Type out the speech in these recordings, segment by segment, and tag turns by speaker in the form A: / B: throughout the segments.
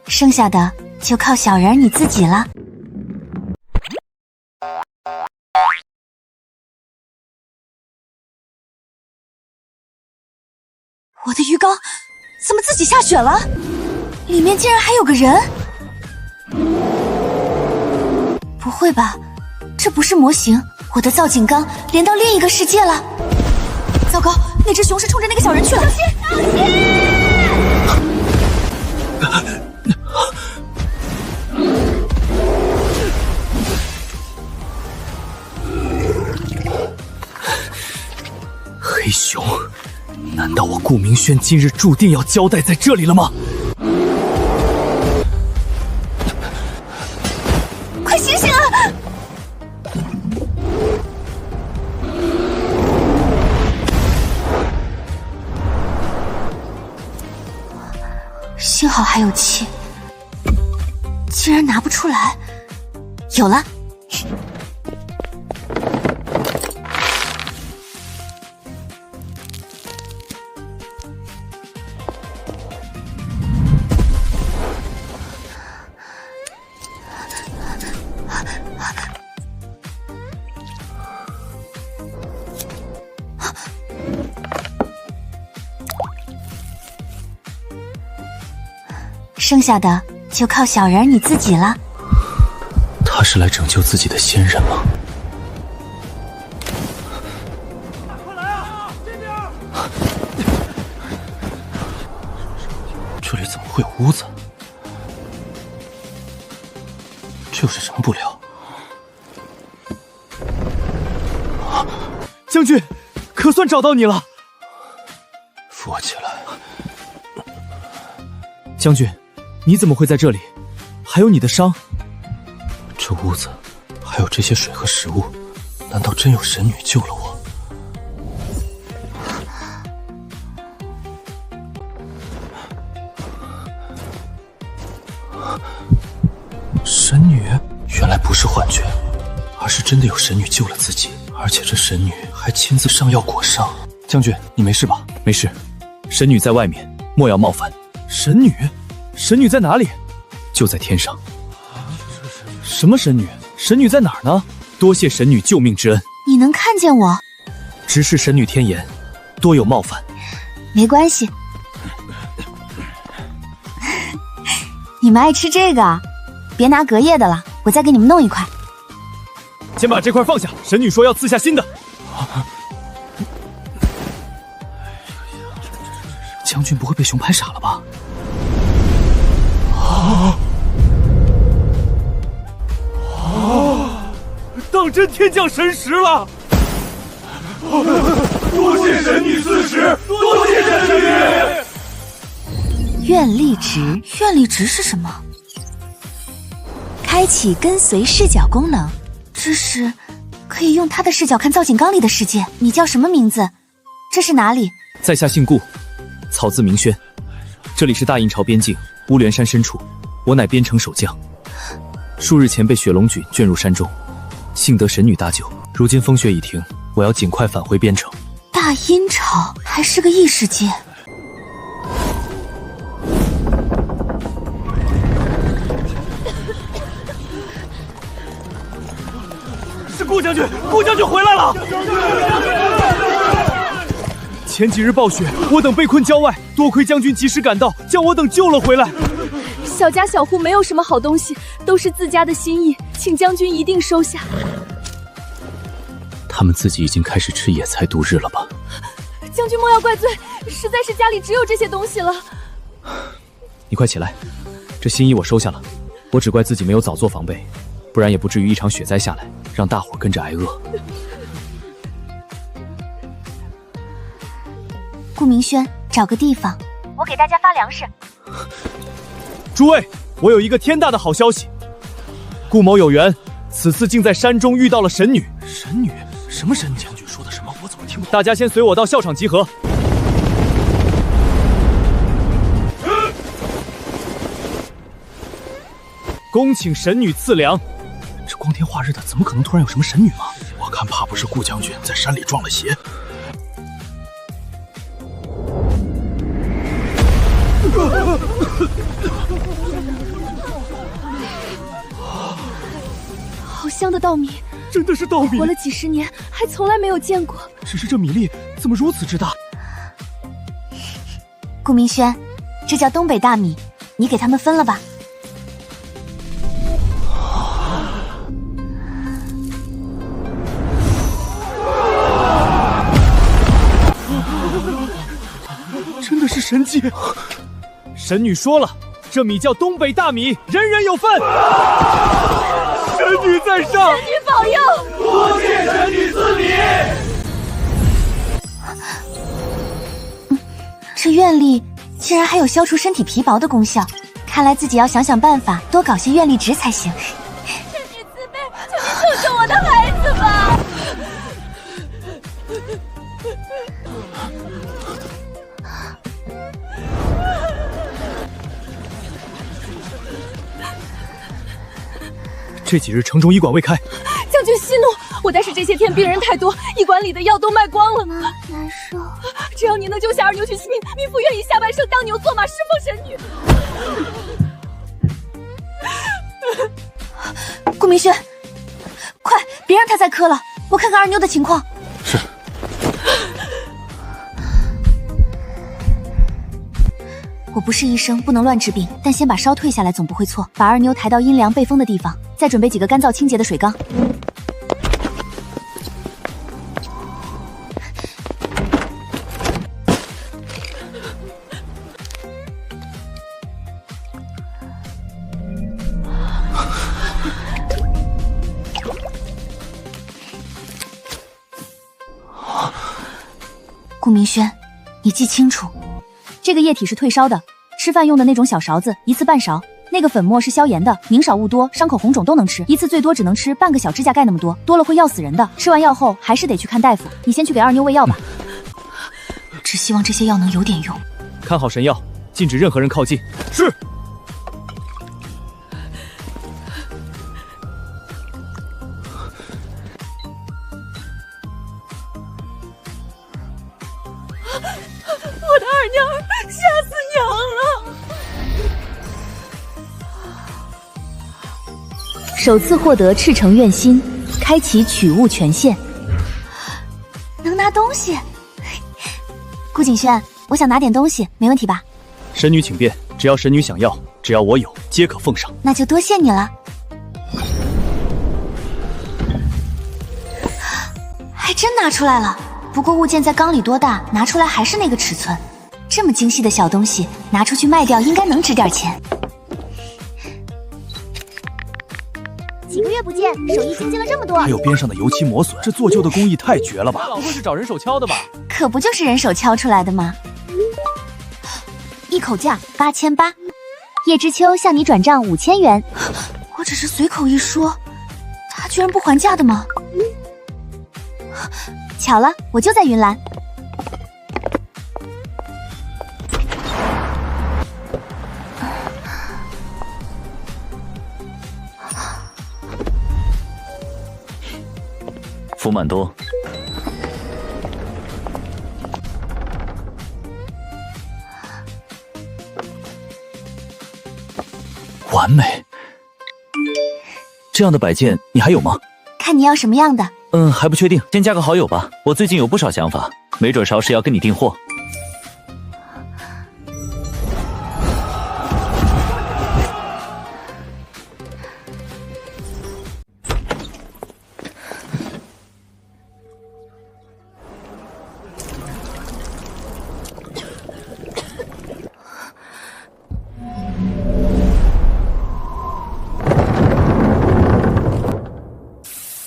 A: 剩下的就靠小人儿你自己了。我的鱼缸怎么自己下雪了？里面竟然还有个人！不会吧，这不是模型，我的造景缸连到另一个世界了。糟糕，那只熊是冲着那个小人去了。小心！
B: 黑熊，难道我顾明轩今日注定要交代在这里了吗？
A: 快醒醒啊！幸好还有气，竟然拿不出来。有了。剩下的就靠小人儿你自己了。
B: 他是来拯救自己的先人吗？
C: 快来啊！这边！
B: 这里怎么会有屋子？这又是什么布料？将军，可算找到你了！扶我起来。将军，你怎么会在这里？还有你的伤。这屋子还有这些水和食物，难道真有神女救了我？神女原来不是幻觉，而是真的有神女救了自己，而且这神女还亲自上药裹伤。将军，你没事吧？没事，神女在外面，莫要冒犯。神女？神女在哪里？就在天上。什么神女？神女在哪儿呢？多谢神女救命之恩。
A: 你能看见我？
B: 直视神女天颜，多有冒犯。
A: 没关系。你们爱吃这个？别拿隔夜的了，我再给你们弄一块。
B: 先把这块放下，神女说要赐下新的。将军不会被熊拍傻了吧？当真天降神石了！
C: 多谢神女赐食，多谢神女。
A: 愿力值，愿力值是什么？开启跟随视角功能，这是可以用他的视角看造景缸里的世界。你叫什么名字？这是哪里？
B: 在下姓顾，草字明轩。这里是大印朝边境乌连山深处，我乃边城守将。数日前被雪龙菌卷入山中，幸得神女搭救。如今风雪已停，我要尽快返回边城。
A: 大阴朝还是个异世界。
B: 是顾将军，顾将军回来了！前几日暴雪，我等被困郊外，多亏将军及时赶到，将我等救了回来。
D: 小家小户没有什么好东西，都是自家的心意，请将军一定收下。
B: 他们自己已经开始吃野菜度日了吧？
D: 将军莫要怪罪，实在是家里只有这些东西了。
B: 你快起来，这心意我收下了，我只怪自己没有早做防备，不然也不至于一场雪灾下来，让大伙跟着挨饿。
A: 顾明轩，找个地方，我给大家发粮食。
B: 诸位，我有一个天大的好消息，顾某有缘，此次竟在山中遇到了神女。神女？什么神女？将军说的什么？我怎么听不懂？大家先随我到校场集合。恭请神女赐粮。这光天化日的，怎么可能突然有什么神女嘛？
C: 我看怕不是顾将军在山里撞了邪。
D: 香的稻米，
C: 真的是稻米，
D: 活了几十年，还从来没有见过。
C: 只是这米粒怎么如此之大？
A: 顾明轩，这叫东北大米，你给他们分了吧。
C: 真的是神迹！
B: 神女说了，这米叫东北大米，人人有份。
C: 神女在上，
D: 神女保佑！
C: 多谢神女赐米。
A: 这愿力竟然还有消除身体疲劳的功效，看来自己要想想办法，多搞些愿力值才行。
D: 神女慈悲，求你救救我的孩子吧！
B: 这几日城中医馆未开，
D: 将军息怒，我但是这些天病人太多，医馆里的药都卖光了。
A: 难受。
D: 只要你能救下二牛去性命，民妇愿意下半生当牛做马，侍奉神女。
A: 顾明轩，快别让他再磕了，我看看二妞的情况。
B: 是。
A: 我不是医生，不能乱治病，但先把烧退下来总不会错。把二妞抬到阴凉背风的地方，再准备几个干燥清洁的水缸。顾明轩，你记清楚，这个液体是退烧的，吃饭用的那种小勺子，一次半勺。那个粉末是消炎的，宁少勿多，伤口红肿都能吃，一次最多只能吃半个小指甲盖那么多，多了会药死人的。吃完药后还是得去看大夫，你先去给二妞喂药吧。只希望这些药能有点用。
B: 看好神药，禁止任何人靠近。
C: 是。
D: 我的二娘儿，吓死娘了！
A: 首次获得赤诚愿心，开启取物权限，能拿东西。顾景轩，我想拿点东西，没问题吧？
B: 神女请便，只要神女想要，只要我有，皆可奉上。
A: 那就多谢你了。还真拿出来了，不过物件在缸里多大，拿出来还是那个尺寸。这么精细的小东西，拿出去卖掉应该能值点钱。
E: 几个月不见，手艺精进了这么多。
C: 还有边上的油漆磨损，这做旧的工艺太绝了吧！
B: 不会是找人手敲的吧？
A: 可不就是人手敲出来的吗？一口价8800，
E: 叶知秋向你转账5000元。
A: 我只是随口一说，他居然不还价的吗？
E: 巧了，我就在云兰。
F: 福满多，
B: 完美。
F: 这样的摆件你还有吗？
A: 看你要什么样的。
F: 还不确定，先加个好友吧。我最近有不少想法，没准稍时要跟你订货。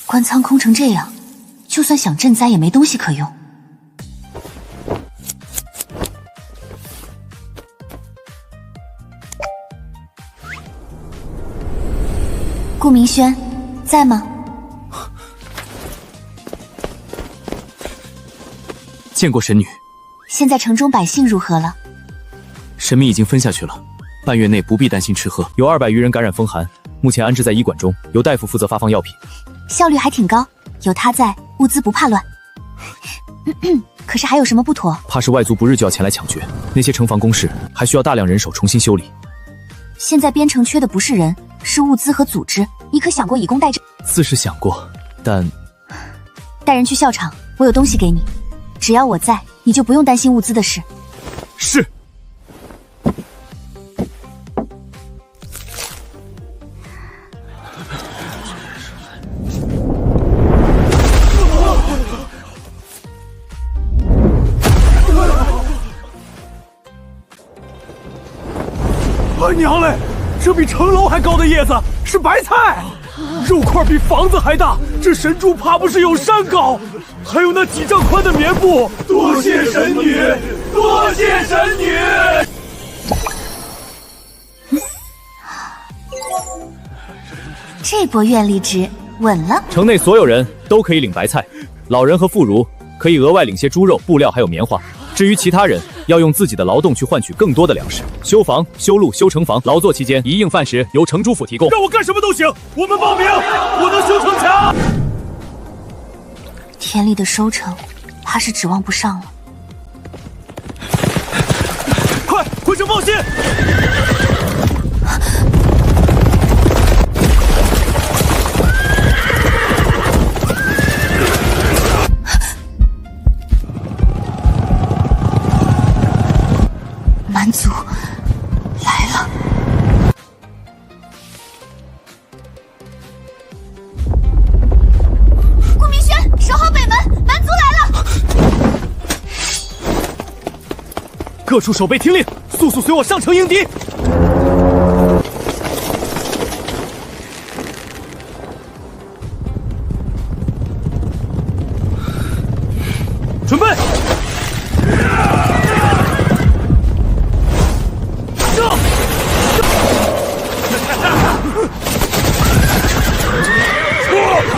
A: 官仓空成这样，就算想赈灾也没东西可用。顾明轩，在吗？
B: 见过神女。
A: 现在城中百姓如何了？
B: 神明已经分下去了，半月内不必担心吃喝。有200余人感染风寒，目前安置在医馆中，由大夫负责发放药品。
A: 效率还挺高，有他在，物资不怕乱。可是还有什么不妥？
B: 怕是外族不日就要前来抢掘，那些城防工事还需要大量人手重新修理。
A: 现在边城缺的不是人，是物资和组织。你可想过以工代赈？
B: 自是想过，但
A: 带人去校场，我有东西给你。只要我在，你就不用担心物资的事。
B: 是。
C: 娘嘞，这比城楼还高的叶子是白菜，肉块比房子还大，这神猪怕不是有山高，还有那几丈宽的棉布。多谢神女，多谢神女。
A: 这波愿力值稳了。
B: 城内所有人都可以领白菜，老人和妇孺可以额外领些猪肉、布料还有棉花。至于其他人，要用自己的劳动去换取更多的粮食。修房、修路、修城防，劳作期间一应饭食由城主府提供。
C: 让我干什么都行，我们报名，我能修城墙。
A: 田里的收成，怕是指望不上了。
C: 快回城报信！
A: 蛮族来了！顾明轩，守好北门，蛮族来了！
C: 各处守备听令，速速随我上城迎敌！准备！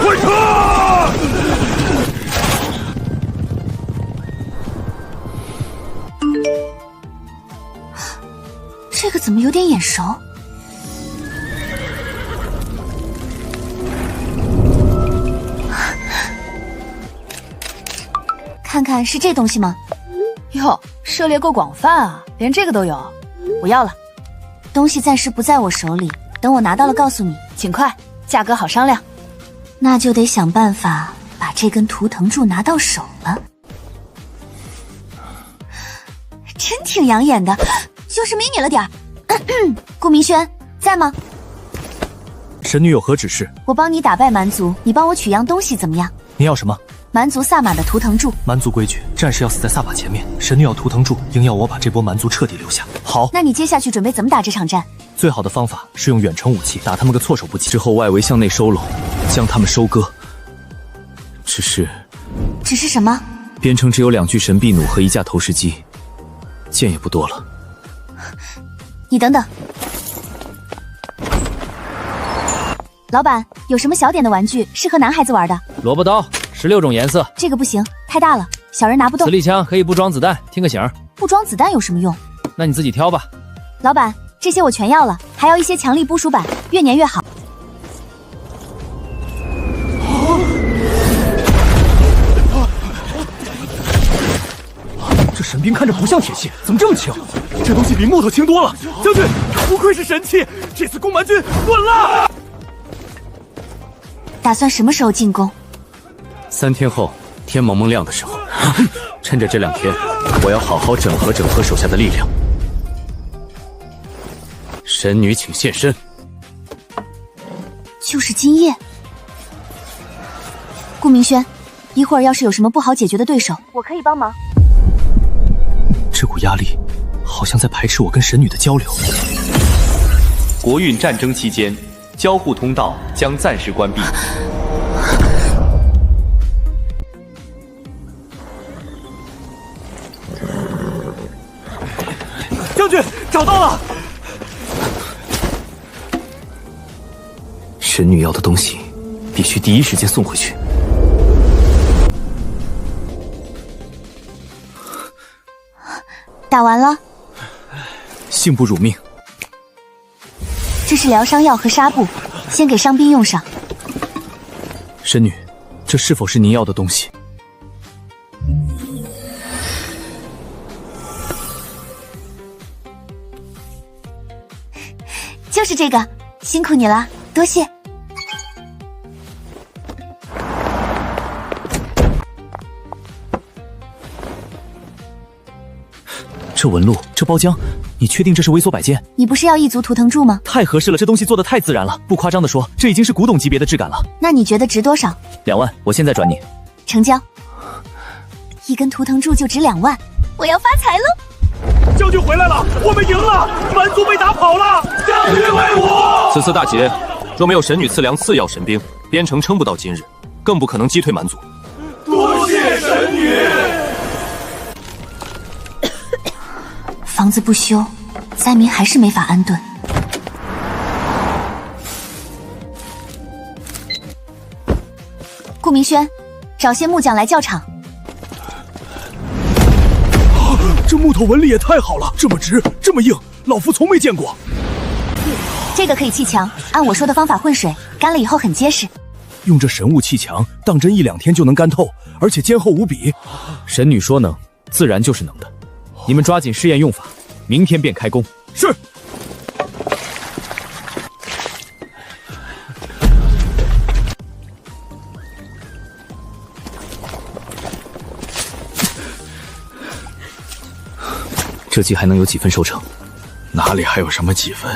C: 快撤！
A: 这个怎么有点眼熟？看看是这东西吗？
D: 哟，涉猎够广泛啊，连这个都有。不要了，
A: 东西暂时不在我手里，等我拿到了告诉你。
D: 请快，价格好商量。
A: 那就得想办法把这根图腾柱拿到手了。真挺养眼的，就是迷你了点儿。顾明轩在吗？
B: 神女有何指示？
A: 我帮你打败蛮族，你帮我取样东西怎么样？
B: 你要什么？
A: 蛮族萨满的图腾柱。
B: 蛮族规矩，战士要死在萨满前面。神女要图腾柱，硬要我把这波蛮族彻底留下。好，
A: 那你接下去准备怎么打这场战？
B: 最好的方法是用远程武器打他们个措手不及，之后外围向内收拢，将他们收割。只是
A: 什么？
B: 边城只有2具神臂弩和1架投石机，剑也不多了。
A: 你等等，老板，有什么小点的玩具适合男孩子玩的？
F: 萝卜刀，16种颜色。
A: 这个不行，太大了，小人拿不动。
F: 磁力枪可以不装子弹，听个响。
A: 不装子弹有什么用？
F: 那你自己挑吧。
A: 老板，这些我全要了，还要一些强力部署板，越粘越好。
C: 这神兵看着不像铁器，怎么这么轻？这东西比木头轻多了。将军，不愧是神器，这次公蛮军稳了。
A: 打算什么时候进攻
B: ？3天后，天蒙蒙亮的时候，趁着这2天，我要好好整合手下的力量。神女，请现身。
A: 就是今夜。顾明轩，一会儿要是有什么不好解决的对手，我可以帮忙。
B: 这股压力，好像在排斥我跟神女的交流。
G: 国运战争期间，交互通道将暂时关闭。
C: 将军，找到了。
B: 神女要的东西，必须第一时间送回去。
A: 打完了，
B: 幸不辱命。
A: 这是疗伤药和纱布，先给伤兵用上。
B: 神女，这是否是您要的东西？
A: 就是这个，辛苦你了，多谢。
B: 这纹路，这包浆，你确定这是微缩摆件？
A: 你不是要一族图腾柱吗？
B: 太合适了，这东西做的太自然了，不夸张的说，这已经是古董级别的质感了。
A: 那你觉得值多少
B: 2万，我现在转你。
A: 成交。一根图腾柱就值2万，我要发财了！
C: 将军回来了，我们赢了，蛮族被打跑了，将军为我！
H: 此次大捷，若没有神女赐粮次要神兵，边城撑不到今日，更不可能击退蛮族。
C: 多谢神女。
A: 房子不修，灾民还是没法安顿。顾明轩，找些木匠来校场。
C: 这木头纹理也太好了，这么直，这么硬，老夫从没见过。
A: 这个可以砌墙，按我说的方法混水，干了以后很结实。
C: 用这神物砌墙，当真1-2天就能干透，而且坚厚无比。
B: 神女说能，自然就是能的。你们抓紧试验用法，明天便开工。
C: 是。
B: 这季还能有几分收成？
C: 哪里还有什么几分？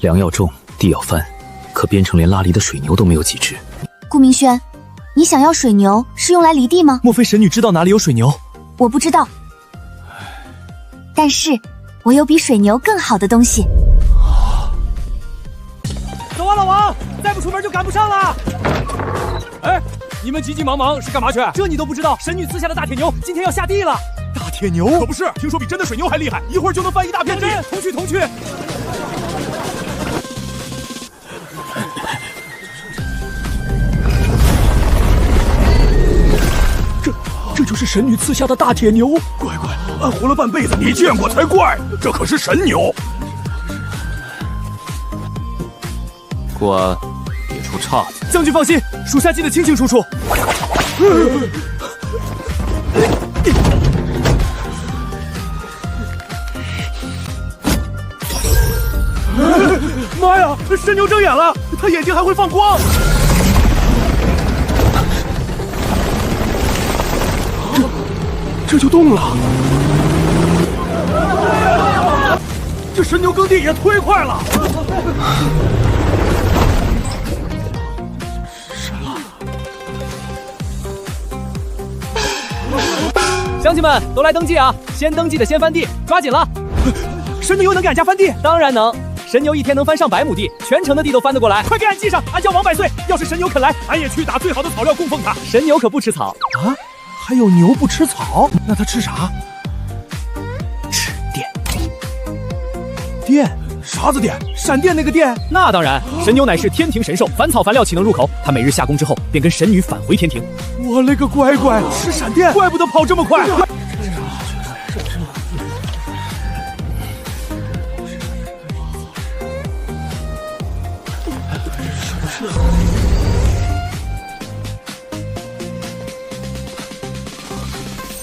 B: 粮要种，地要翻，可边城连拉犁的水牛都没有几只。
A: 顾明轩，你想要水牛是用来犁地吗？
B: 莫非神女知道哪里有水牛？
A: 我不知道，但是我有比水牛更好的东西。
C: 走啊，老王，再不出门就赶不上了。哎，你们急急忙忙是干嘛去？这你都不知道？神女赐下的大铁牛今天要下地了。大铁牛？可不是，听说比真的水牛还厉害，一会儿就能翻一大片地。同去同去。这就是神女赐下的大铁牛。乖乖，俺活了半辈子，你见过才怪。这可是神牛。
H: 过安，别出岔子。
C: 将军放心，属下记得清清楚楚。妈呀！神牛睁眼了，它眼睛还会放光。这就动了。这神牛耕地也忒快了。
I: 乡亲们都来登记啊！先登记的先翻地，抓紧了！
C: 神牛能给俺家翻地？
I: 当然能，神牛一天能翻上100亩地，全城的地都翻得过来。
C: 快给俺记上，俺叫王百岁。要是神牛肯来，俺也去打最好的草料供奉他。
I: 神牛可不吃草
C: 啊？还有牛不吃草？那它吃啥？
B: 吃电。
C: 电？啥子电？闪电那个电？
I: 那当然，神牛乃是天庭神兽，凡草凡料岂能入口？它每日下工之后，便跟神女返回天庭。
C: 我勒个乖乖，吃闪电，怪不得跑这么快。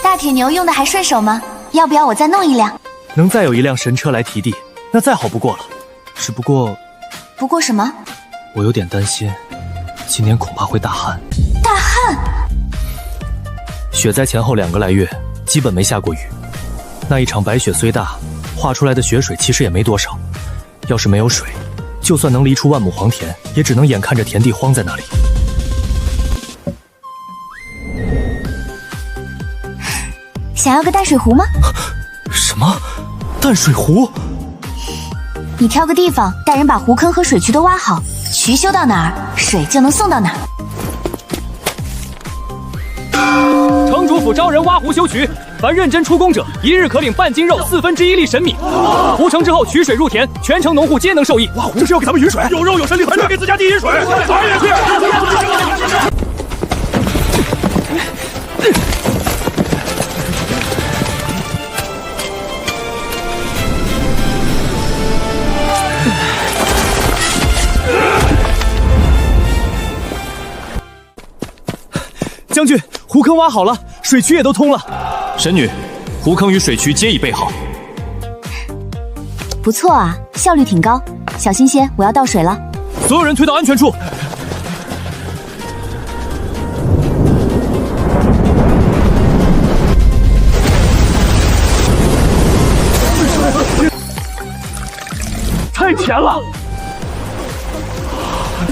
A: 大铁牛用的还顺手吗？要不要我再弄一辆？
B: 能再有一辆神车来提地，那再好不过了。只不过
A: 什么？
B: 我有点担心，今年恐怕会大旱。
A: 大旱？
B: 雪灾前后2个来月，基本没下过雨。那一场白雪虽大，化出来的雪水其实也没多少。要是没有水，就算能犁出万亩黄田，也只能眼看着田地荒在那里。
A: 想要个淡水壶吗？
B: 什么？淡水壶？
A: 你挑个地方，带人把湖坑和水渠都挖好，渠修到哪儿，水就能送到哪儿。
I: 城主府招人挖湖修渠，凡认真出工者，一日可领半斤肉1/4粒神米。湖成之后取水入田，全城农户皆能受益。
C: 挖湖这是要给咱们雨水，有肉有神力，还能给自家地饮水。俺也去。
B: 将军，湖坑挖好了，水渠也都通了。
H: 神女，湖坑与水渠皆已备好。
A: 不错啊，效率挺高。小心些，我要倒水了。
B: 所有人退到安全处。
C: 太甜了，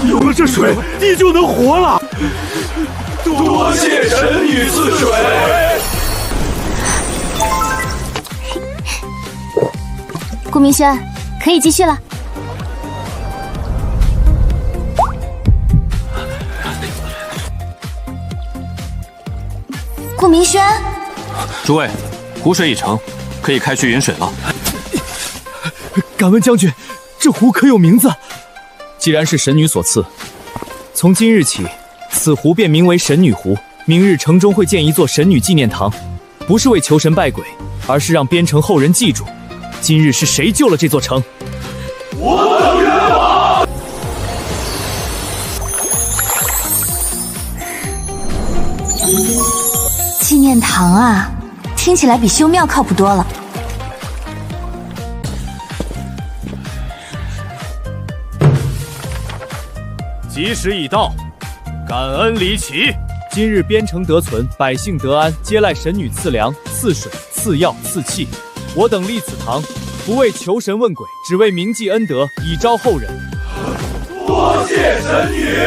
C: 有了这水，你就能活了。多谢神女赐水。
A: 顾明轩，可以继续了。顾明轩，
H: 诸位，湖水已成，可以开去云水了。
C: 敢问将军，这湖可有名字？
B: 既然是神女所赐，从今日起，此湖便名为神女湖。明日城中会建一座神女纪念堂，不是为求神拜鬼，而是让边城后人记住，今日是谁救了这座城。
C: 我等冤枉！
A: 纪念堂啊，听起来比修庙靠谱多了。
I: 吉时已到，感恩离奇。
B: 今日边城得存，百姓得安，皆赖神女赐粮、赐水、赐药、赐器。我等立此堂，不为求神问鬼，只为铭记恩德，以昭后人。
C: 多谢神女。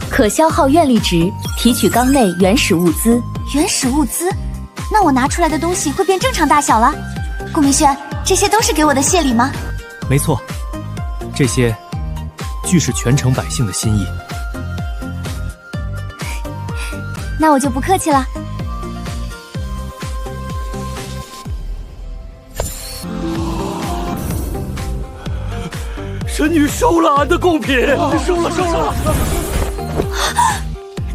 D: 可消耗愿力值，提取缸内原始物资。
A: 原始物资？那我拿出来的东西会变正常大小了？顾明轩，这些都是给我的谢礼吗？
B: 没错，这些俱是全城百姓的心意。
A: 那我就不客气了。
C: 神女收了俺的贡品，收了。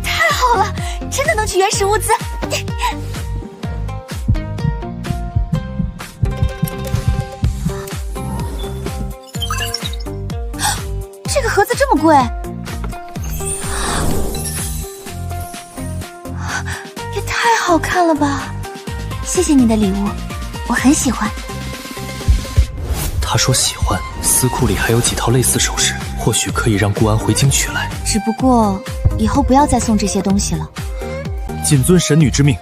A: 太好了，真的能取原始物资。这个盒子这么贵，也太好看了吧！谢谢你的礼物，我很喜欢。
B: 他说喜欢，司库里还有几套类似首饰，或许可以让顾安回京取来。
A: 只不过以后不要再送这些东西了。
B: 谨遵神女之命。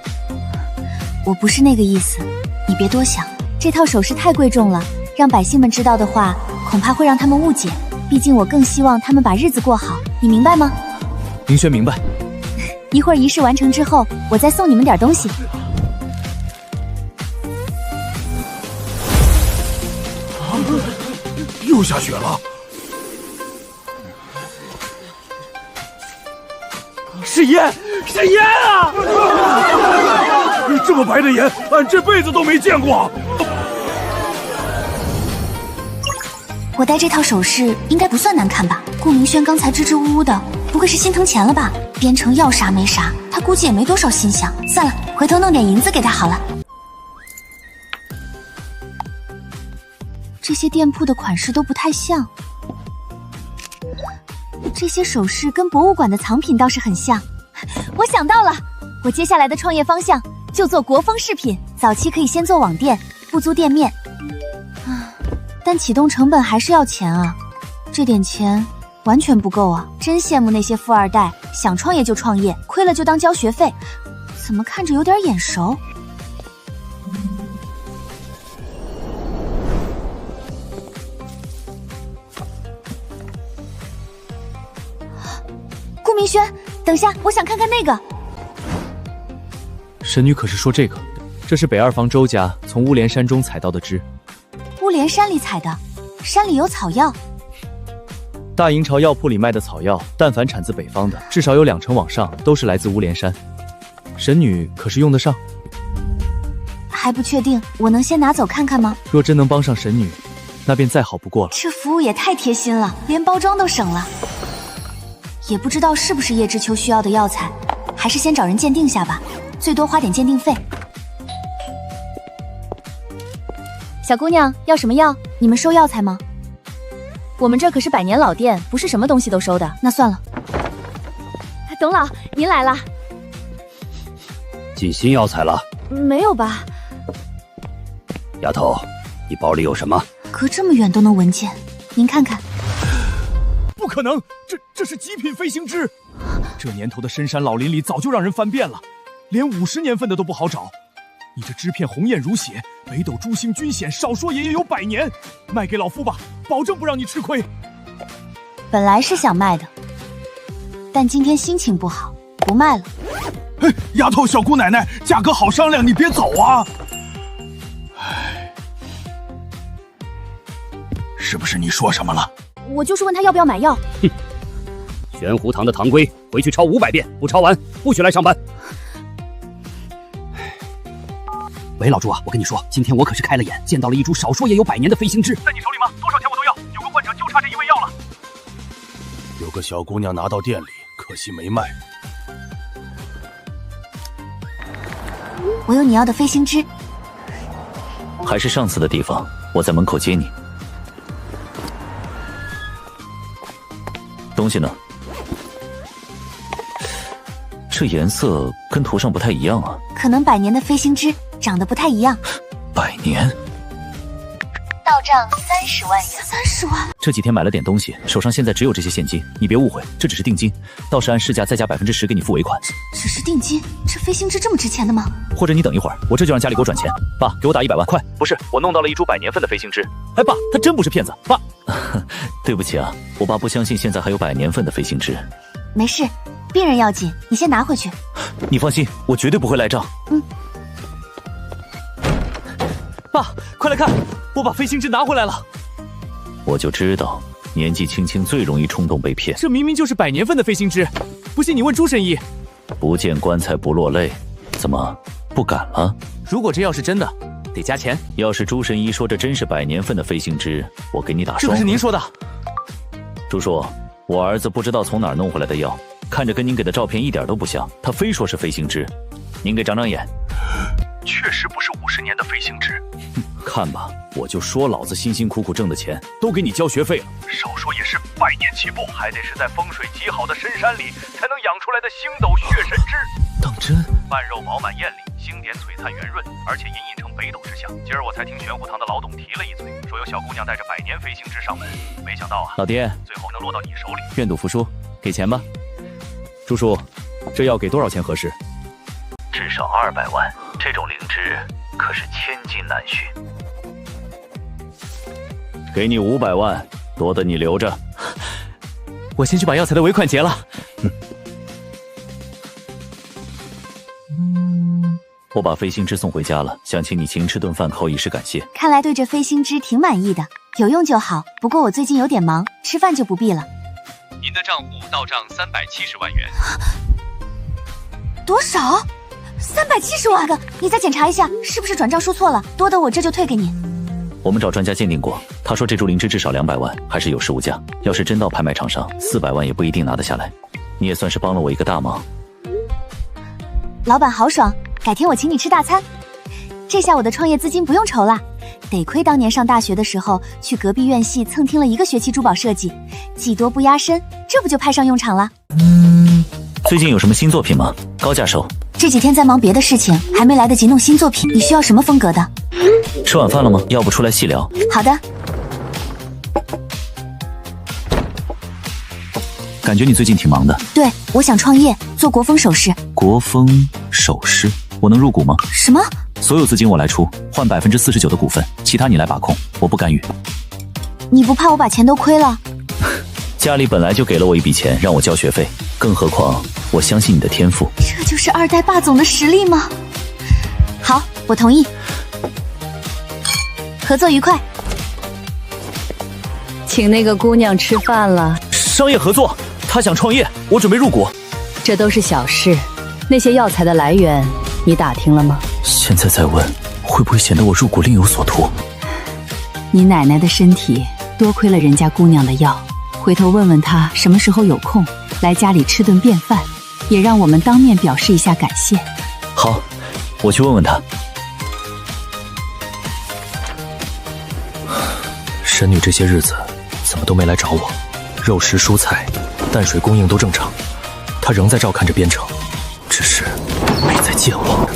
A: 我不是那个意思，你别多想。这套首饰太贵重了，让百姓们知道的话，恐怕会让他们误解。毕竟我更希望他们把日子过好，你明白吗？
B: 明轩明白。
A: 一会儿仪式完成之后，我再送你们点东西。
C: 又下雪了。是烟啊！这么白的盐，俺这辈子都没见过。
A: 我戴这套首饰应该不算难看吧？顾明轩刚才支支吾吾的，不会是心疼钱了吧？边城要啥没啥，他估计也没多少心想。算了，回头弄点银子给他好了。这些店铺的款式都不太像，这些首饰跟博物馆的藏品倒是很像。我想到了，我接下来的创业方向就做国风饰品，早期可以先做网店，不租店面。但启动成本还是要钱啊，这点钱完全不够啊！真羡慕那些富二代，想创业就创业，亏了就当交学费，怎么看着有点眼熟？顾明轩，等下，我想看看那个。
B: 神女可是说这个？这是北二房周家从乌莲山中采到的枝。
A: 乌莲山里采的，山里有草药。
B: 大营朝药铺里卖的草药，但凡产自北方的，至少有20%往上都是来自乌莲山。神女可是用得上？
A: 还不确定，我能先拿走看看吗？
B: 若真能帮上神女，那便再好不过了。
A: 这服务也太贴心了，连包装都省了。也不知道是不是叶知秋需要的药材，还是先找人鉴定下吧，最多花点鉴定费。小姑娘，要什么药？你们收药材吗？我们这可是100年老店，不是什么东西都收的。那算了。
D: 董老，您来了。
J: 进新药材了？
D: 没有吧？
J: 丫头，你包里有什么？
A: 隔这么远都能闻见，您看看。
C: 不可能，这是极品飞行枝。这年头的深山老林里早就让人翻遍了，连50年份的都不好找。你这支片红艳如血，北斗诸星均显，少说也有100年。卖给老夫吧，保证不让你吃亏。
A: 本来是想卖的，但今天心情不好，不卖了。
C: 哎，丫头，小姑奶奶，价格好商量，你别走啊！是不是你说什么了？
A: 我就是问他要不要买药。
J: 哼，玄湖堂的堂规，回去抄500遍，不抄完不许来上班。喂，老朱啊，我跟你说，今天我可是开了眼，见到了一株少说也有100年的飞行枝。
C: 在你手里吗？多少钱我都要。有个患者就差这一味药了。有个小姑娘拿到店里，可惜没卖。
A: 我有你要的飞行枝。
F: 还是上次的地方，我在门口接你。东西呢？这颜色跟图上不太一样啊。
A: 可能100年的飞行枝长得不太一样。
F: 100年？
A: 到账30万元。30万？
F: 这几天买了点东西，手上现在只有这些现金。你别误会，这只是定金，到时按市价再加10%给你付尾款。
A: 只是定金？这飞行枝这么值钱的吗？
F: 或者你等一会儿，我这就让家里给我转钱。爸，给我打100万，快！不是，我弄到了一株100年份的飞行枝。哎，爸，他真不是骗子，爸。对不起啊，我爸不相信现在还有100年份的飞行枝。
A: 没事，病人要紧，你先拿回去。
F: 你放心，我绝对不会赖账。
I: 爸，快来看，我把飞行枝拿回来了。
F: 我就知道，年纪轻轻最容易冲动被骗。
I: 这明明就是100年份的飞行枝，不信你问朱神医。
F: 不见棺材不落泪，怎么不敢了？
I: 如果这要是真的，得加钱。
F: 要是朱神医说这真是100年份的飞行枝，我给你打双。
I: 这可是您说的。
F: 朱叔，我儿子不知道从哪儿弄回来的药，看着跟您给的照片一点都不像，他非说是飞行枝。您给长长眼。
C: 确实不是50年的飞行枝。
F: 看吧，我就说老子辛辛苦苦挣的钱都给你交学费了。
C: 少说也是100年起步，还得是在风水极好的深山里才能养出来的星斗血神枝。
F: 当真？
C: 半肉饱满艳丽，星点璀璨圆润，而且隐隐成北斗之象。今儿我才听玄湖堂的老董提了一嘴，说有小姑娘带着100年飞行枝上门，没想到啊，
F: 老爹，
C: 最后能落到你手里。
F: 愿赌服输，给钱吧。朱叔，这药给多少钱合适？
J: 至少200万，这种灵芝可是千金难寻。
F: 给你500万，多的你留着。
I: 我先去把药材的尾款结了。
F: 我把飞行枝送回家了，想请你请吃顿饭，靠以示感谢。
A: 看来对这飞行枝挺满意的，有用就好。不过我最近有点忙，吃饭就不必了。
G: 您的账户到账370万元。
A: 多少？370万！哥，你再检查一下，是不是转账输错了？多的我这就退给你。
F: 我们找专家鉴定过，他说这株灵芝至少200万，还是有市无价。要是真到拍卖场上，400万也不一定拿得下来。你也算是帮了我一个大忙。
A: 老板豪爽，改天我请你吃大餐。这下我的创业资金不用愁了。得亏当年上大学的时候去隔壁院系蹭听了1个学期珠宝设计，技多不压身，这不就派上用场了？
F: 最近有什么新作品吗？高价售。
A: 这几天在忙别的事情，还没来得及弄新作品。你需要什么风格的？
F: 吃晚饭了吗？要不出来细聊。
A: 好的。
F: 感觉你最近挺忙的。
A: 对，我想创业，做国风首饰。
F: 国风首饰，我能入股吗？
A: 什么？
F: 所有资金我来出，换49%的股份，其他你来把控，我不干预。
A: 你不怕我把钱都亏了？
F: 家里本来就给了我一笔钱让我交学费，更何况我相信你的天赋。
A: 这就是2代霸总的实力吗？好，我同意。合作愉快。
D: 请那个姑娘吃饭了。
F: 商业合作，她想创业，我准备入股。
D: 这都是小事，那些药材的来源你打听了吗？
F: 现在再问，会不会显得我入股另有所图？
D: 你奶奶的身体多亏了人家姑娘的药，回头问问她什么时候有空来家里吃顿便饭，也让我们当面表示一下感谢。
F: 好，我去问问她。
B: 神女这些日子怎么都没来找我？肉食蔬菜、淡水供应都正常，她仍在照看着边城，只是没再见我。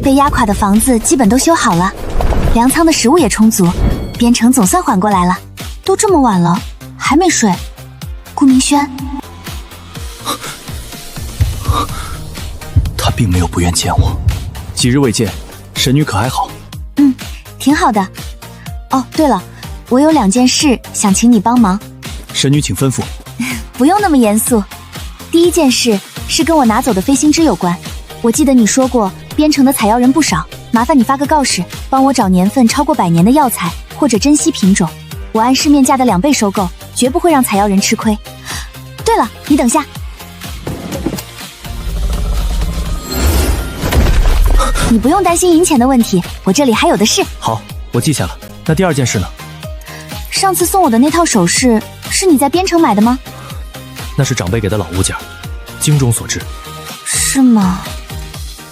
A: 被压垮的房子基本都修好了，粮仓的食物也充足，边城总算缓过来了。都这么晚了，还没睡？顾明轩，
B: 他并没有不愿见我，几日未见，神女可还好？
A: 挺好的。哦，对了，我有2件事想请你帮忙。
B: 神女请吩咐。
A: 不用那么严肃。第一件事是跟我拿走的飞星枝有关。我记得你说过，边城的采药人不少，麻烦你发个告示，帮我找年份超过100年的药材或者珍稀品种，我按市面价的2倍收购，绝不会让采药人吃亏。对了，你等下。你不用担心银钱的问题，我这里还有的是。
B: 好，我记下了。那第2件事呢？
A: 上次送我的那套首饰是你在边城买的吗？
B: 那是长辈给的老物件，精中所至。
A: 是吗？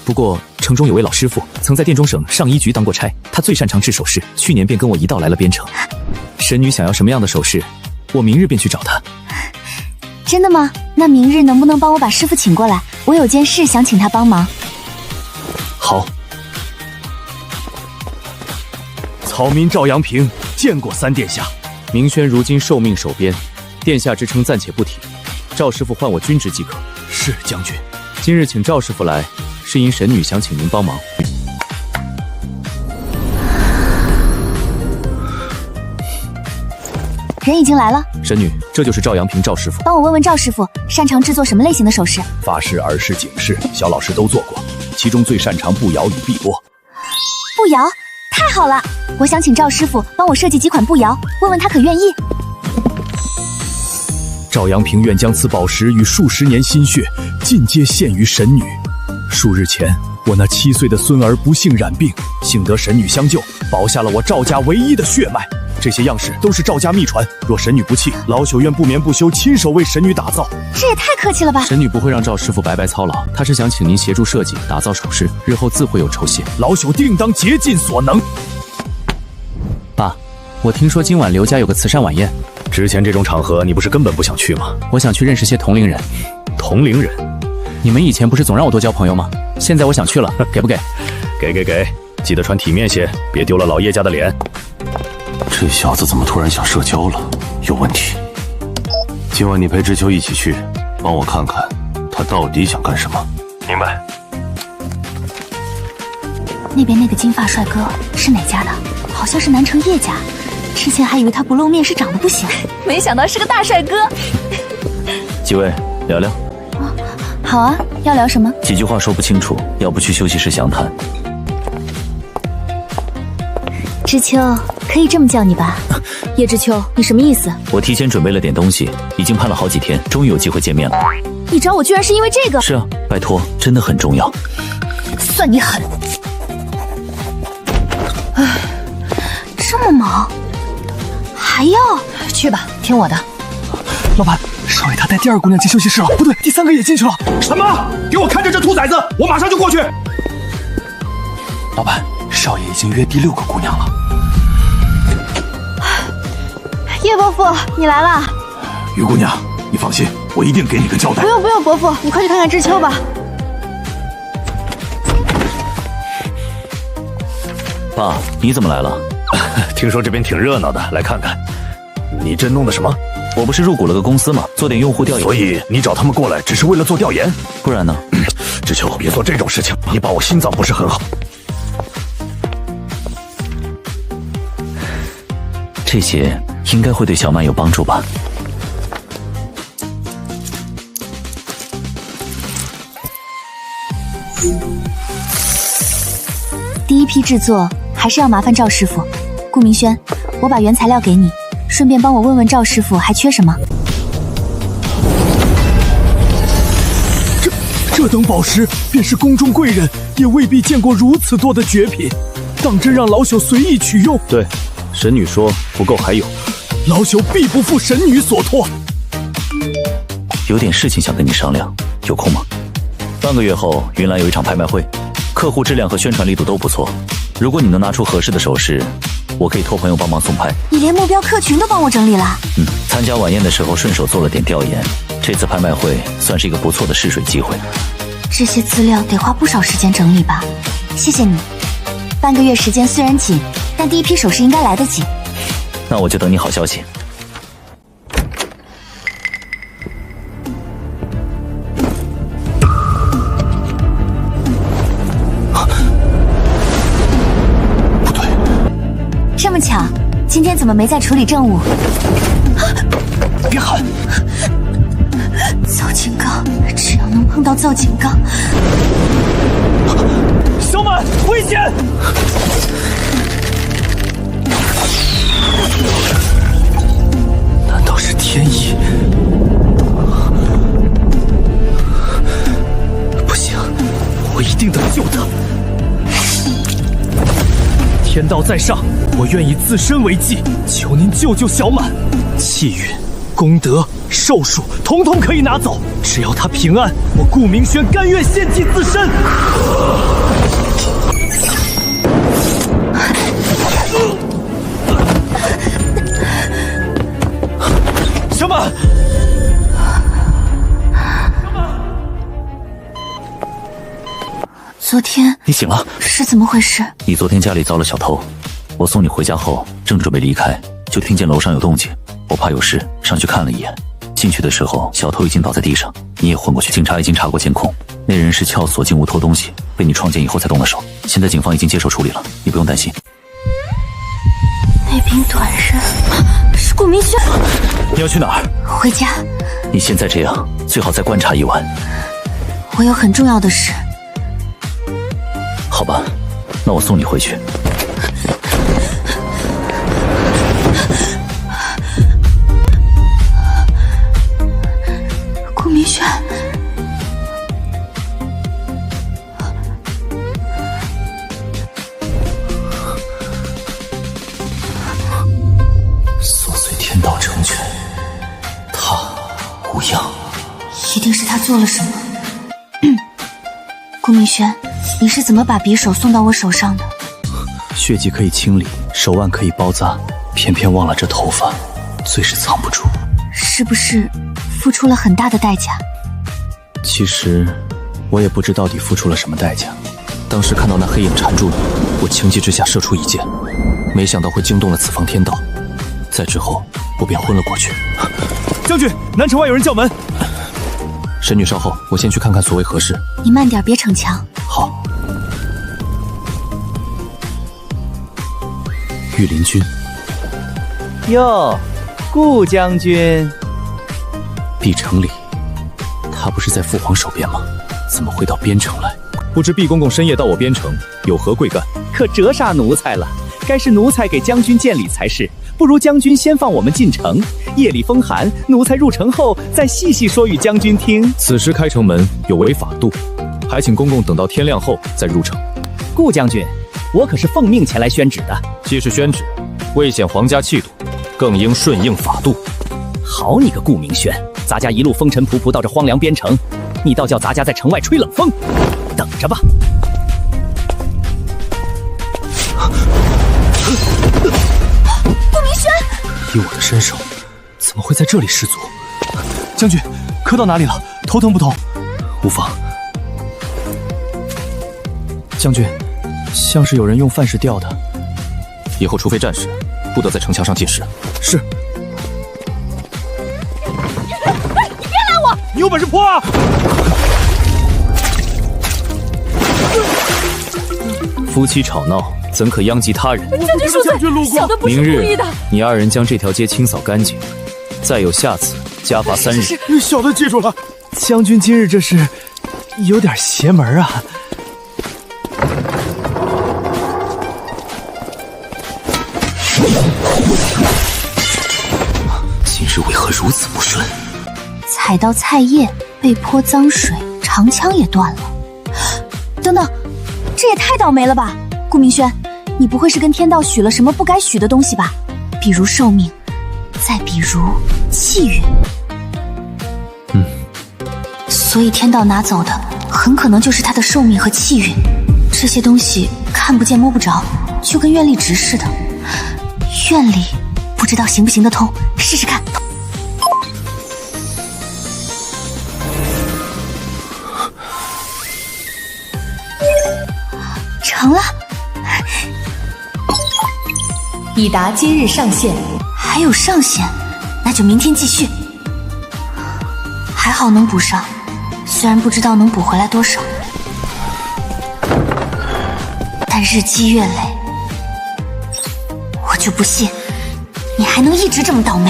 B: 不过城中有位老师傅，曾在殿中省上衣局当过差，他最擅长制首饰，去年便跟我一道来了边城。神女想要什么样的首饰，我明日便去找他。
A: 真的吗？那明日能不能帮我把师傅请过来？我有件事想请他帮忙。
B: 好。
C: 草民赵阳平见过3殿下。
B: 明轩如今受命守边，殿下之称暂且不提，赵师傅换我军职即可。
C: 是将军。
B: 今日请赵师傅来，是因神女想请您帮忙。
A: 人已经来了。
B: 神女，这就是赵阳平赵师傅。
A: 帮我问问赵师傅擅长制作什么类型的首饰？
C: 发饰、耳饰、颈饰，小老师都做过，其中最擅长步摇与碧波。
A: 步摇，太好了！我想请赵师傅帮我设计几款步摇，问问他可愿意。
C: 赵阳平愿将此宝石与数10年心血尽皆献于神女。数日前，我那7岁的孙儿不幸染病，幸得神女相救，保下了我赵家唯一的血脉。这些样式都是赵家秘传，若神女不弃，老朽愿不眠不休亲手为神女打造。
A: 这也太客气了吧！
B: 神女不会让赵师傅白白操劳，她是想请您协助设计打造首饰，日后自会有酬谢。
C: 老朽定当竭尽所能。
B: 爸，我听说今晚刘家有个慈善晚宴，
C: 之前这种场合你不是根本不想去吗？
B: 我想去认识些同龄人。
C: 同龄人？
B: 你们以前不是总让我多交朋友吗？现在我想去了，给不给？
C: 给，记得穿体面些，别丢了老叶家的脸。
H: 这小子怎么突然想社交了？有问题。今晚你陪知秋一起去，帮我看看他到底想干什么。
C: 明白。
A: 那边那个金发帅哥是哪家的？好像是南城叶家。之前还以为他不露面是长得不行，没想到是个大帅哥。
F: 几位聊聊。
A: 好啊，要聊什么？
F: 几句话说不清楚，要不去休息室详谈。
A: 知秋，可以这么叫你吧？叶知秋，你什么意思？
F: 我提前准备了点东西，已经盼了好几天，终于有机会见面了。
A: 你找我居然是因为这个？
F: 是啊，拜托，真的很重要。
A: 算你狠！唉，这么忙，还要去吧，听我的。
C: 老板，少爷他带第2姑娘进休息室了，不对，第3个也进去了。什么？给我看着这兔崽子，我马上就过去。老板，少爷已经约第6个姑娘了。
E: 叶伯父，你来了。
C: 于姑娘，你放心，我一定给你个交代。
E: 不用，伯父，你快去看看知秋吧。
F: 爸，你怎么来了？
C: 听说这边挺热闹的，来看看。你这弄的什么？
F: 我不是入股了个公司吗？做点用户调研。
C: 所以你找他们过来，只是为了做调研？
F: 不然呢？
C: 知秋，别做这种事情，你把我心脏不是很好。
F: 这些应该会对小曼有帮助吧？
A: 第一批制作还是要麻烦赵师傅。顾明轩，我把原材料给你，顺便帮我问问赵师傅还缺什么。
C: 这等宝石，便是宫中贵人也未必见过如此多的绝品，当真让老朽随意取用？
B: 对，神女说不够还有。
C: 老朽必不负神女所托。
F: 有点事情想跟你商量，有空吗？半个月后，云兰有一场拍卖会，客户质量和宣传力度都不错。如果你能拿出合适的首饰，我可以托朋友帮忙送拍。
A: 你连目标客群都帮我整理了。
F: 参加晚宴的时候顺手做了点调研，这次拍卖会算是一个不错的试水机会。
A: 这些资料得花不少时间整理吧？谢谢你。半个月时间虽然紧，但第一批首饰应该来得及。
F: 那我就等你好消息。
A: 么巧，今天怎么没在处理政务？
B: 别喊！
A: 造金刚，只要能碰到造金刚，
C: 小满，危险！
B: 难道是天意？不行，我一定得救他！天道在上，我愿以自身为祭，求您救救小满。气运、功德、寿数，统统可以拿走，只要他平安，我顾明轩甘愿献祭自身。小满，
A: 昨天
F: 你醒了？
A: 是怎么回事？
F: 你昨天家里遭了小偷，我送你回家后，正准备离开，就听见楼上有动静，我怕有事，上去看了一眼。进去的时候，小偷已经倒在地上，你也昏过去。警察已经查过监控，那人是撬锁进屋偷东西，被你撞见以后才动了手。现在警方已经接手处理了，你不用担心。
A: 那柄短刃是顾明轩。
F: 你要去哪儿？
A: 回家。
F: 你现在这样，最好再观察一晚。
A: 我有很重要的事。
F: 好吧，那我送你回去。
A: 顾明轩，
B: 琐碎天道成全，他无恙。
A: 一定是他做了什么。顾明轩，你是怎么把匕首送到我手上的？
B: 血迹可以清理，手腕可以包扎，偏偏忘了这头发，最是藏不住。
A: 是不是付出了很大的代价？
B: 其实我也不知到底付出了什么代价。当时看到那黑影缠住你，我情急之下射出一箭，没想到会惊动了此方天道。再之后，我便昏了过去。
C: 将军，南城外有人叫门。
B: 神女稍后，我先去看看所谓何事。
A: 你慢点，别逞强。
B: 好。御林军。
K: 哟，顾将军。
B: 碧城里，他不是在父皇手边吗？怎么会到边城来？
I: 不知毕公公深夜到我边城，有何贵干？
K: 可折煞奴才了，该是奴才给将军见礼才是。不如将军先放我们进城，夜里风寒，奴才入城后再细细说与将军听。
I: 此时开城门有违法度，还请公公等到天亮后再入城。
K: 顾将军，我可是奉命前来宣旨的。
I: 既是宣旨，未显皇家气度，更应顺应法度。
K: 好你个顾明轩，咱家一路风尘仆仆到这荒凉边城，你倒叫咱家在城外吹冷风，等着吧。
A: 顾明轩，
B: 以我的身手，怎么会在这里失足？将军，磕到哪里了？头疼不痛？无妨。将军，像是有人用饭食吊的。
I: 以后除非战时，不得在城墙上进食。
B: 是。
C: 你别拦我！你有本事泼啊！
I: 夫妻吵闹，怎可殃及他人？
C: 将军恕罪，小的不是故意的。
I: 你二人将这条街清扫干净，再有下次，加罚3日。
C: 小的记住了。
B: 将军今日这是有点邪门啊！今日为何如此不顺？
A: 踩到菜叶，被泼脏水，长枪也断了。等等，这也太倒霉了吧！顾明轩，你不会是跟天道许了什么不该许的东西吧？比如寿命，再比如气运。所以天道拿走的很可能就是他的寿命和气运。这些东西看不见摸不着，就跟愿力值似的。愿力不知道行不行得通，试试看。成了。
L: 已达今日上限。
A: 还有上限，那就明天继续。还好能补上，虽然不知道能补回来多少，但日积月累，我就不信你还能一直这么倒霉。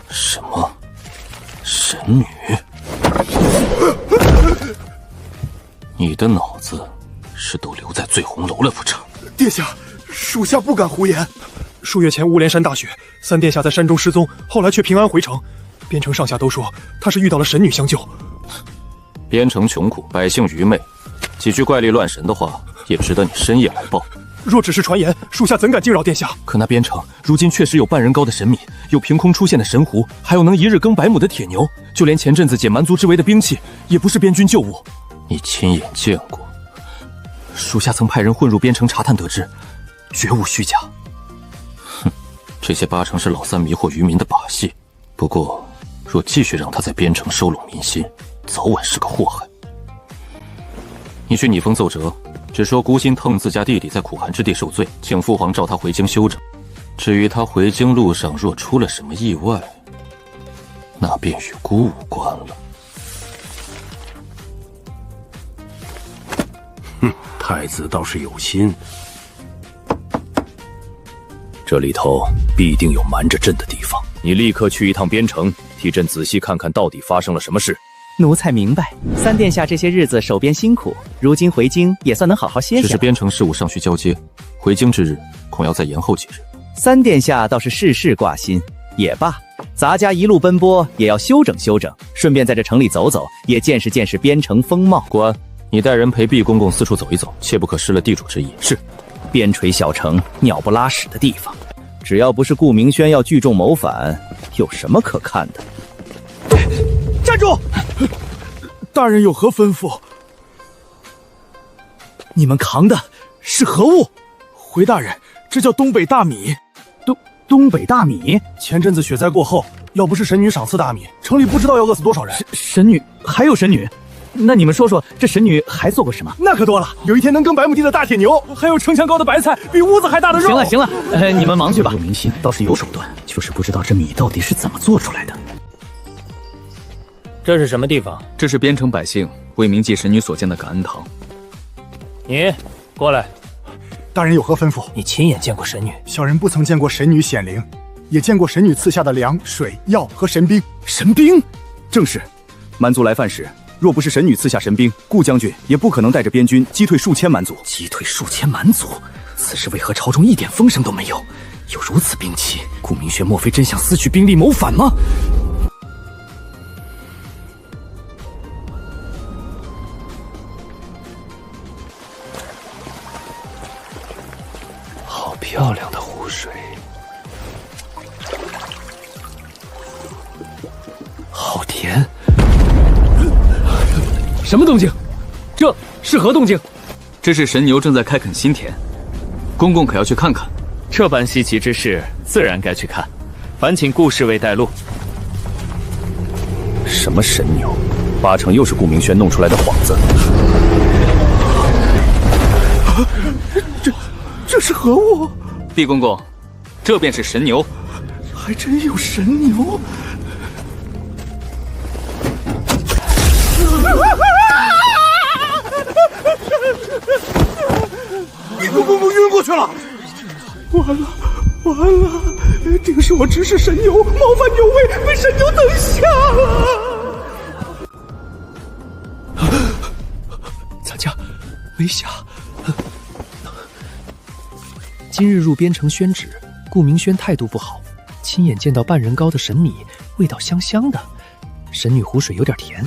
B: 什么？神女？你的脑子是都留在醉红楼了不成？
C: 殿下，属下不敢胡言。数月前乌连山大雪，三殿下在山中失踪，后来却平安回城。边城上下都说他是遇到了神女相救。
B: 边城穷苦，百姓愚昧，几句怪力乱神的话，也值得你深夜来报。
C: 若只是传言，属下怎敢惊扰殿下？
B: 可那边城如今确实有半人高的神米，有凭空出现的神狐，还有能一日耕100亩的铁牛，就连前阵子解蛮族之围的兵器，也不是边军旧物。你亲眼见过？属下曾派人混入边城查探，得知绝无虚假。哼，这些八成是老三迷惑渔民的把戏。不过，若继续让他在边城收拢民心，早晚是个祸害。你去拟封奏折，只说孤心疼自家弟弟在苦寒之地受罪，请父皇召他回京休整。至于他回京路上若出了什么意外，那便与孤无关了。
H: 哼，太子倒是有心。
K: 这里头必定有瞒着朕的地方，你立刻去一趟边城，替朕仔细看看到底发生了什么事。
J: 奴才明白，三殿下这些日子守边辛苦，如今回京也算能好好歇歇。
B: 只是边城事务尚需交接，回京之日恐要再延后几日。
J: 三殿下倒是事事挂心，也罢，咱家一路奔波也要休整休整，顺便在这城里走走，也见识见识边城风貌。
B: 官，你带人陪毕公公四处走一走，切不可失了地主之意。
J: 是，边陲小城鸟不拉屎的地方，只要不是顾明轩要聚众谋反，有什么可看的？
C: 站住！大人有何吩咐？你们扛的是何物？回大人，这叫东北大米。东北大米？前阵子雪灾过后，要不是神女赏赐大米，城里不知道要饿死多少人。
J: 神女？还有神女？那你们说说，这神女还做过什么？
C: 那可多了，有一天能耕100亩地的大铁牛，还有城墙高的白菜，比屋子还大的肉。
J: 行了，你们忙去吧。
M: 顾明心倒是有手段，就是不知道这米到底是怎么做出来的。
I: 这是什么地方？
B: 这是边城百姓为铭记神女所建的感恩堂。
I: 你过来。
C: 大人有何吩咐？
J: 你亲眼见过神女？
C: 小人不曾见过神女显灵，也见过神女赐下的粮、水、药和神兵。
J: 神兵？
N: 正是，蛮族来犯时，若不是神女赐下神兵，顾将军也不可能带着边军击退数千蛮族。
M: 击退数千蛮族，此时为何朝中一点风声都没有？有如此兵器，顾明轩莫非真想撕去兵力谋反吗？
B: 好漂亮的湖水，好甜。
I: 什么动静？这是何动静？
B: 这是神牛正在开垦新田，公公可要去看看。
O: 这般稀奇之事，自然该去看。烦请顾侍卫带路。
N: 什么神牛？八成又是顾明轩弄出来的幌子。
C: 这是何物？
B: 毕公公，这便是神牛。
C: 还真有神牛！毕公公晕过去了！完了！定是我指使神牛，冒犯牛卫，被神牛等下了。
J: 咱家没下。今日入边城宣旨，顾明轩态度不好，亲眼见到半人高的神米，味道香香的，神女湖水有点甜。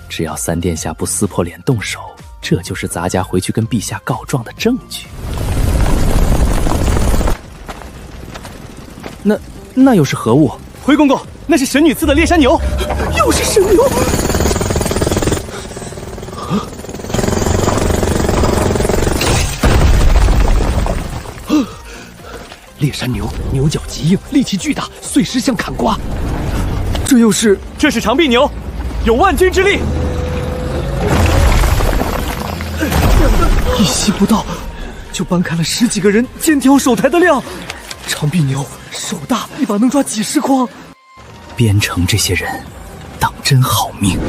J: 只要三殿下不撕破脸动手，这就是咱家回去跟陛下告状的证据。那又是何物？
C: 回公公，那是神女赐的猎山牛。又是神牛！
J: 猎山牛，牛角极硬，力气巨大，碎石像砍瓜。
C: 这是长臂牛，有万钧之力。一息不到，就搬开了10几个人肩挑手抬的量。长臂牛手大，一把能抓几10筐。
J: 边城这些人，当真好命。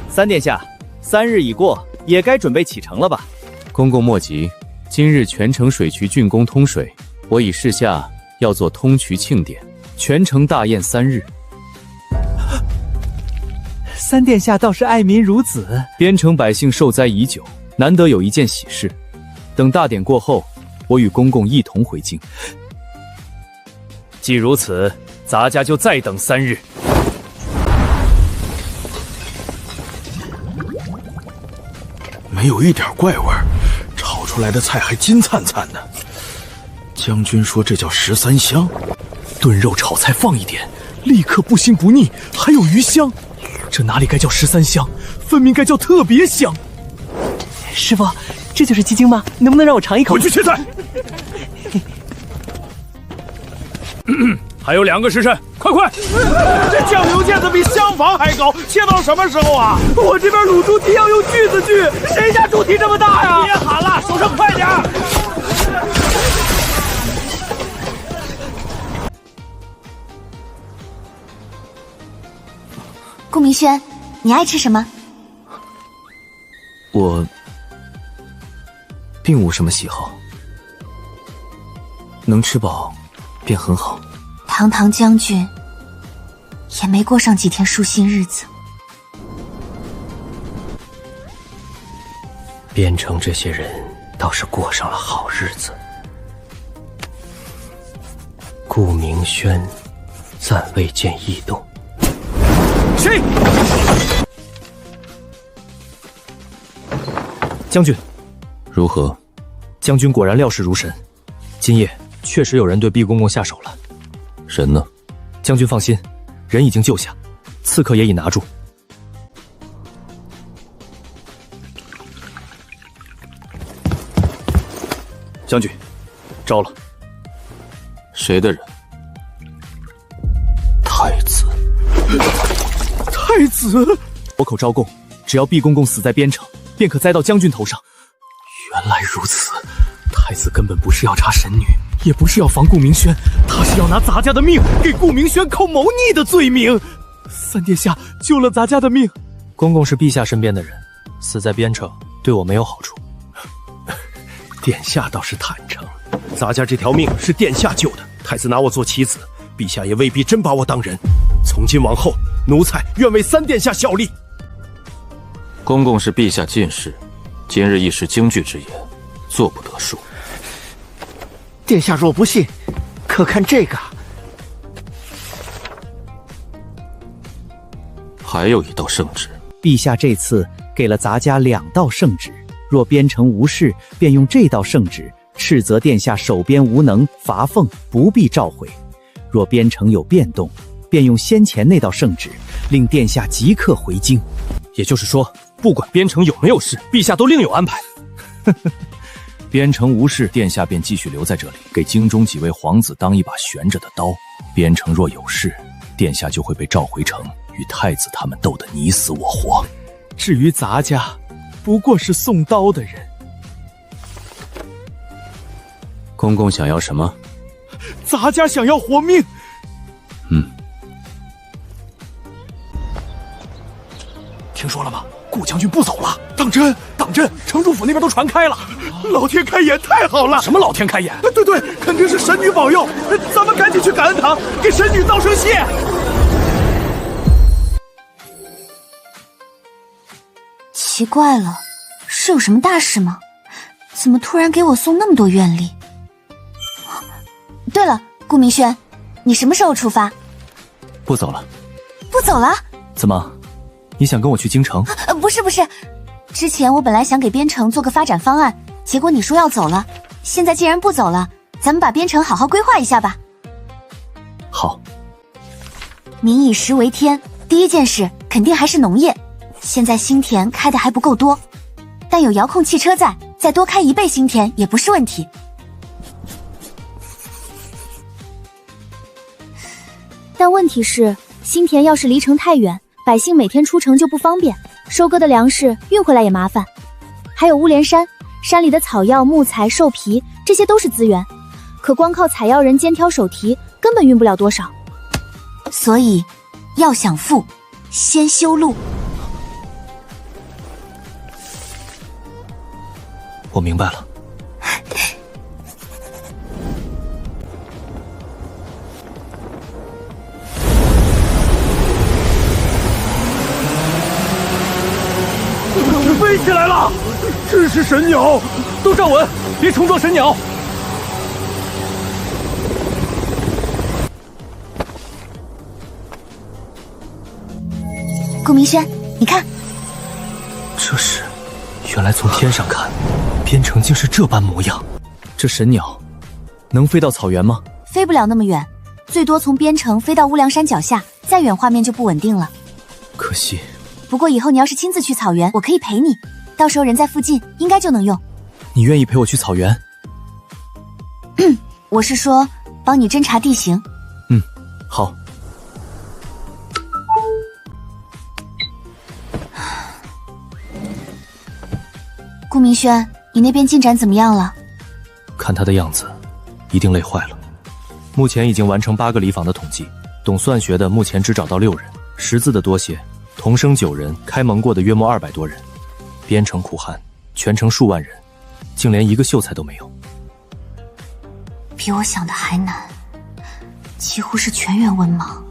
J: 三殿下，3日已过，
K: 也该准备启程了吧？
O: 公公莫急，今日全城水渠竣工通水，我已示下要做通渠庆典，全城大宴3日。
K: 三殿下倒是爱民如子，
O: 边城百姓受灾已久，难得有一件喜事。等大典过后，我与公公一同回京。
I: 既如此，咱家就再等3日。
C: 没有一点怪味儿，炒出来的菜还金灿灿的。将军说这叫13香，炖肉炒菜放一点，立刻不腥不腻，还有余香。这哪里该叫13香，分明该叫特别香。
K: 师傅，这就是鸡精吗？能不能让我尝一口？
C: 滚去切菜！
I: 还有2个时辰，快！
C: 这酱油腱子比厢房还高，切到什么时候啊？我这边卤猪蹄要用锯子锯，谁家猪蹄这么大呀？别喊了，手上快点！
E: 顾明轩，你爱吃什么？
J: 我并无什么喜好，能吃饱便很好。
E: 堂堂将军也没过上几天舒心日子。
J: 边城这些人倒是过上了好日子。顾明轩暂未见异动。
I: 谁？
J: 将军，
B: 如何？
J: 将军果然料事如神，今夜确实有人对毕公公下手了。
B: 人呢？
J: 将军放心，人已经救下，刺客也已拿住。
N: 将军，招了。
B: 谁的人？太子。
C: 太子，
J: 我口招供，只要毕公公死在边城，便可栽到将军头上。
C: 原来如此，太子根本不是要查神女，也不是要防顾明轩，他是要拿咱家的命给顾明轩扣谋逆的罪名。三殿下救了咱家的命，
J: 公公是陛下身边的人，死在边城对我没有好处。
C: 殿下倒是坦诚，咱家这条命是殿下救的，太子拿我做棋子，陛下也未必真把我当人。从今往后，奴才愿为三殿下效力。
B: 公公是陛下近侍，今日一时惊惧之言，做不得数。
P: 殿下若不信，可看这个。
B: 还有一道圣旨，
K: 陛下这次给了咱家2道圣旨，若边城无事，便用这道圣旨斥责殿下守边无能，罚俸不必召回；若边城有变动，便用先前那道圣旨，令殿下即刻回京。
J: 也就是说，不管边城有没有事，陛下都另有安排。
B: 边城无事，殿下便继续留在这里，给京中几位皇子当一把悬着的刀。边城若有事，殿下就会被召回城，与太子他们斗得你死我活。
C: 至于咱家，不过是送刀的人。
B: 公公想要什么？
C: 咱家想要活命。听说了吗？顾将军不走了。当真？当真！城主府那边都传开了。老天开眼，太好了！
I: 什么老天开眼？
C: 对，肯定是神女保佑。咱们赶紧去感恩堂，给神女道声谢。
E: 奇怪了，是有什么大事吗？怎么突然给我送那么多愿力？对了，顾明轩，你什么时候出发？
J: 不走了。
E: 不走了？
J: 怎么？你想跟我去京城？
E: 不是，之前我本来想给边城做个发展方案，结果你说要走了，现在既然不走了，咱们把边城好好规划一下吧。
J: 好。
E: 民以食为天，第一件事肯定还是农业。现在新田开的还不够多，但有遥控汽车在，再多开1倍新田也不是问题。
A: 但问题是，新田要是离城太远，百姓每天出城就不方便，收割的粮食运回来也麻烦。还有乌连山，山里的草药、木材、兽皮，这些都是资源，可光靠采药人肩挑手提，根本运不了多少。
E: 所以，要想富，先修路。
B: 我明白了。
C: 飞起来了！这是神鸟，
I: 都站稳，别冲撞神鸟。
E: 顾明轩，你看，
B: 这是，原来从天上看，边城竟是这般模样。
J: 这神鸟能飞到草原吗？
E: 飞不了那么远，最多从边城飞到乌梁山脚下，再远画面就不稳定了。
B: 可惜。
E: 不过以后你要是亲自去草原，我可以陪你，到时候人在附近，应该就能用。
B: 你愿意陪我去草原？
E: 我是说，帮你侦察地形。
B: 好。
E: 顾明轩，你那边进展怎么样了？
B: 看他的样子，一定累坏了。目前已经完成8个里坊的统计，懂算学的目前只找到6人，识字的多些，同生9人，开蒙过的约莫200多人。边城苦旱，全城数万人，竟连一个秀才都没有。
E: 比我想的还难，几乎是全员文盲。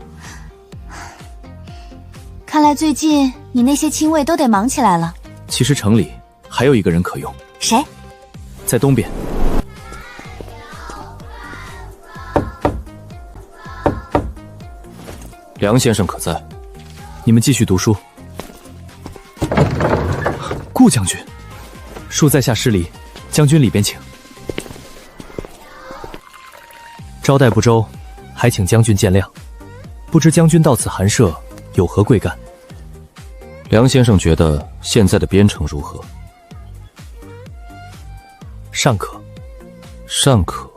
E: 看来最近你那些亲卫都得忙起来了。
J: 其实城里还有一个人可用。
E: 谁？
J: 在东边。
B: 梁先生可在？
J: 你们继续读书。顾将军，恕在下失礼，将军里边请。
B: 招待不周，还请将军见谅。不知将军到此寒舍，有何贵干？梁先生觉得现在的边城如何？
J: 尚可。
B: 尚可。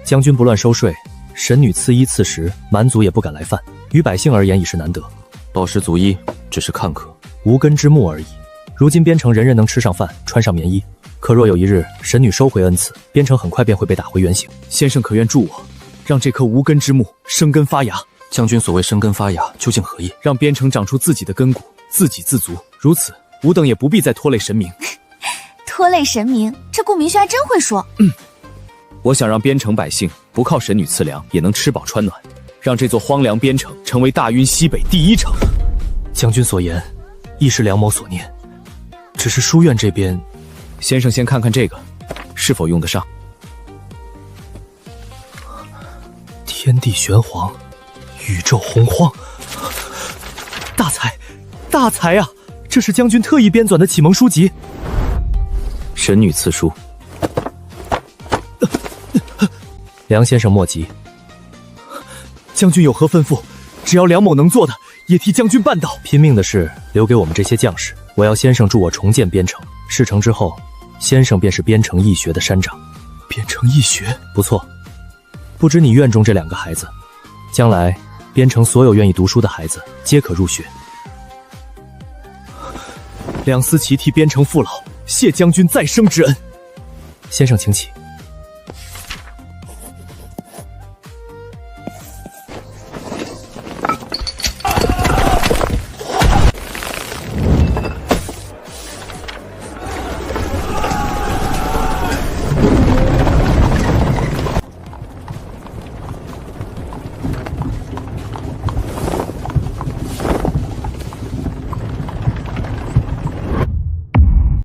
J: 将军不乱收税，神女赐衣赐食，蛮族也不敢来犯，于百姓而言已是难得。
B: 饱食足衣只是看客，
J: 无根之木而已。如今边城人人能吃上饭，穿上棉衣，可若有一日神女收回恩赐，边城很快便会被打回原形。先生可愿助我，让这棵无根之木生根发芽？
B: 将军所谓生根发芽，究竟何意？
J: 让边城长出自己的根骨，自给自足，如此吾等也不必再拖累神明。
E: 拖累神明，这顾明轩还真会说。
J: 我想让边城百姓不靠神女赐粮，也能吃饱穿暖，让这座荒凉边城成为大晕西北第1城。
B: 将军所言，亦是梁某所念。只是书院这边，
J: 先生先看看这个，是否用得上？
B: 天地玄黄，宇宙洪荒，
J: 大才，大才啊！这是将军特意编纂的启蒙书籍。
B: 神女赐书。梁先生莫急，
J: 将军有何吩咐？只要梁某能做的，也替将军办到。
B: 拼命的事留给我们这些将士。我要先生助我重建边城，事成之后，先生便是边城义学的山长。
J: 边城义学
B: 不错，不知你院中这2个孩子，将来边城所有愿意读书的孩子皆可入学。
J: 梁思齐替边城父老，谢将军再生之恩。
B: 先生请起。